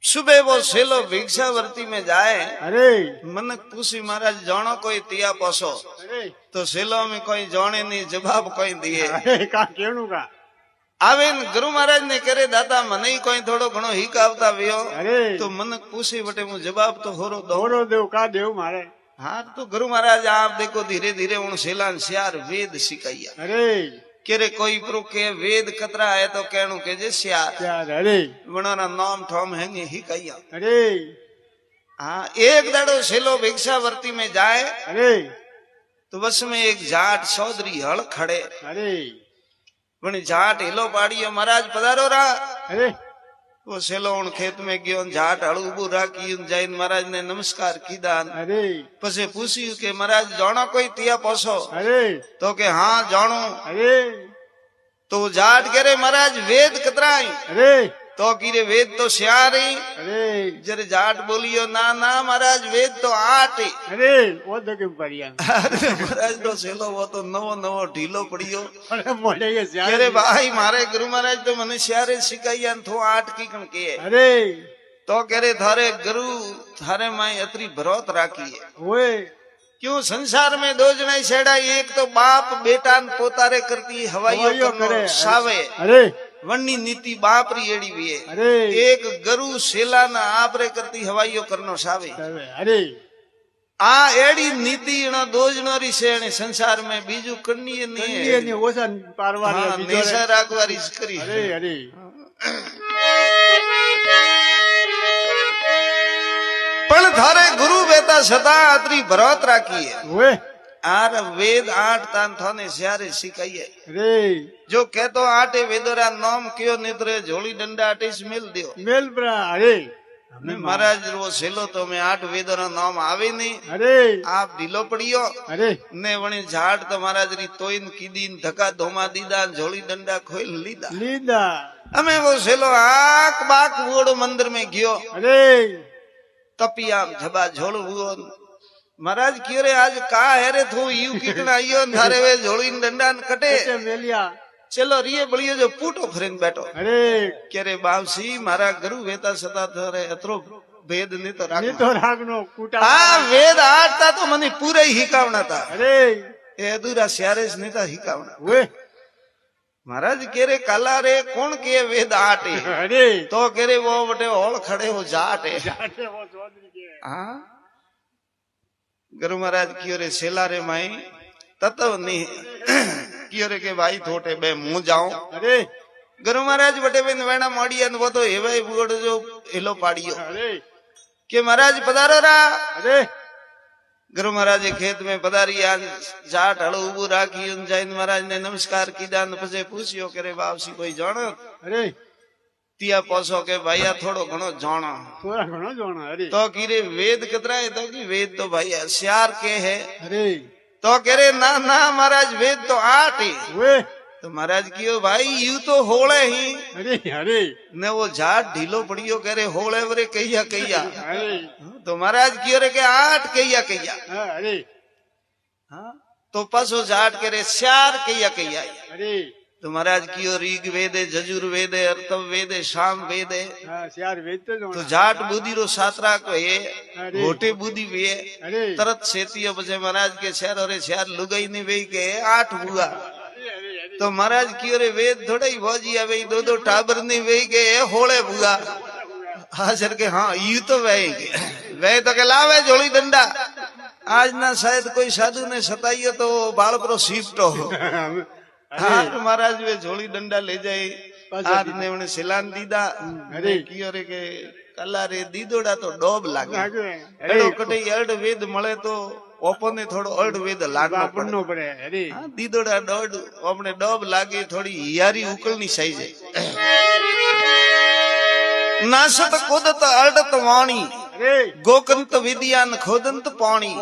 सुबह वो सेलो भिक्षावर्ती में जाए। अरे मन पूछी महाराज जानो कोई तिया पोसो। अरे तो सेलो में कोई जाने नहीं जवाब कोई दिए। अरे का केणु का आवे गुरु महाराज ने करे दादा मने कोई थोड़ो घणो हीक आवता वियो। अरे तो मन पूछी बटे मु जवाब तो होरो दो। होरो देव का देव मारे। हाँ तो गुरु महाराज आप देखो धीरे धीरे उन सेलान श्यार वेद सिखाइया। अरे केरे कोई प्रो के वेद कतरा है तो कहणु के जे श्यार। अरे वणोना नाम ठोम हैंगे हिकाइया। अरे हाँ एक दाड़ो सेलो भिक्षावर्ती में जाए। अरे तो बस में एक जाट चौधरी हल खड़े। अरे वणी जाट हिलो पाड़ियो महाराज पधारो रहा। अरे वो सेलो उन खेत में गयो जाट हल उबू राखी जैन महाराज ने नमस्कार कीधा। अरे पछे पूछ्यू के महाराज जानो कोई तिया पोसो। अरे तो के हाँ जानो। अरे तो जाट कह रहे महाराज वेद कतरा ही। अरे तो कीरे वेद तो श्यार ही। अरे जरे जाट बोलियो ना ना महाराज वेद तो 8 ही। अरे वो तो के बढ़िया अरे महाराज तो सेलो वो तो नवो नवो ढीलो पड़ियो। अरे मोड़े ये कह रे भाई मारे गुरु महाराज तो मने श्यारे सिखाइया थो 8 की कण के। अरे तो कह रहे थारे गुरु थारे माई अतरी भरोत राखी है। ओए क्यों संसार में दो जना छेड़ा एक तो बाप बेटा पोतारे करती हवाइयो करे सावे। अरे वन्नी नीति बाप री एड़ी भी है। अरे एक गुरु सेला ना आपरे करती हवाइयो करनो सावे। अरे आ एड़ी नीति इनो दो जनो री से संसार में बीजू करनी नहीं है। नहीं ओसा पारवा हाँ, नेशा राखवारी करी। अरे अरे पण थारे गुरु बेटा सदा अतरी भरोत राखी है। ओए आर वेद 8 तान थाने स्यारे सिखाइए। अरे जो कहतो 8 वेदोरा नाम क्यों निद्रे झोली डंडा 8 मिल दियो। मेल ब्रा अरे महाराज वो सेलो तो में 8 वेदोरा नाम आवे नहीं। अरे आप ढीलो पड़ियो अरे ने वणी झाड़ तो महाराज री तोइन कीदीन धक्का धोमा दीदा झोली डंडा खोल लीदा। लीदा अमे वो सेलो आक बाक वोड़ो मंदिर में गयो। अरे तपिया झबा झोल हुओ। महाराज क्यों रे आज का है रे तू यू किकना आयो थारे वे झोली डंडा कटे मेलिया चलो रिये बलियो जो पूटो फरेन बैठो। अरे के रे बावसी मारा गुरु वेता सदा थारे अतरो वेद नहीं तो राख। नहीं तो रागनो कूटा हाँ वेद 8 था तो मने पूरे ही हिकावना था। अरे ए अधूरा स्यारेस नहीं था हिकावना। वे महाराज के रे काला रे कौन के वेद 8 है। अरे तो के रे वो बटे होल खड़े हो जाट है। जाते वो चौधरी के हाँ गुरु महाराज क्यों रे सेला रे माई तत्व नहीं क्यों रे के भाई थोटे बे मुंह जाऊं। अरे गुरु महाराज बटे बेन वेणा मोड़ी वो तो हेवाई बुगड़ जो हिलो पाड़ियो। अरे के महाराज पधारो रहा। अरे गुरु महाराज खेत में पधारी आज जाट हड़ो उबू राखी जैन महाराज ने नमस्कार कीधा पछे पूछियो करे बापसी कोई जानो। अरे तिया पोसो के भैया थोड़ो घणो जानो। थोड़ा घणो जानो। अरे तो कीरे वेद कितना है तो की वेद तो भाई श्यार के है। अरे तो कह रहे ना ना महाराज वेद तो 8 है। वे तो महाराज क्यों भाई यू तो होले ही। अरे अरे ने वो झाट ढीलो पड़ियो कह रहे होले वरे कहिया कहिया। अरे तो महाराज क्यों रे के 8 कहिया कहिया। अरे हाँ तो पसो झाट कह रहे श्यार कहिया कहिया। अरे तो महाराज क्यों ऋग वेद है जजुर वेद है अर्थव वेद है शाम वेद है। हाँ यार वेद तो जाट बुद्धि रो सातरा को है अरे घोटे बुद्धि भी है। अरे तरत सेतियो बचे महाराज के शहर और शहर लुगाई ने वे के 8 हुआ। तो महाराज क्यों रे वेद थोड़ा ही भौजी अवे दो दो टाबर ने वे के होले हुआ। हाजर के हाँ यू तो वे तो के लावे झोली डंडा। आज ना शायद कोई साधु ने सताइयो तो बाल पर शिफ्ट हो। हाँ महाराज वे झोली डंडा ले जाए आज ने उन्हें सिलान दीदा। अरे कियो रे के कला रे दीदोड़ा तो डोब लागे। एडो कटे अर्ध वेद मळे तो ओपने थोड़ो अर्ध वेद लागनो पड़े। अरे दीदोड़ा डोड अपने डोब लागे थोड़ी हियारी उकलनी सही जाए। नासत कोदत अर्डत वाणी अरे गोकंत विद्यान खोदंत पाणी।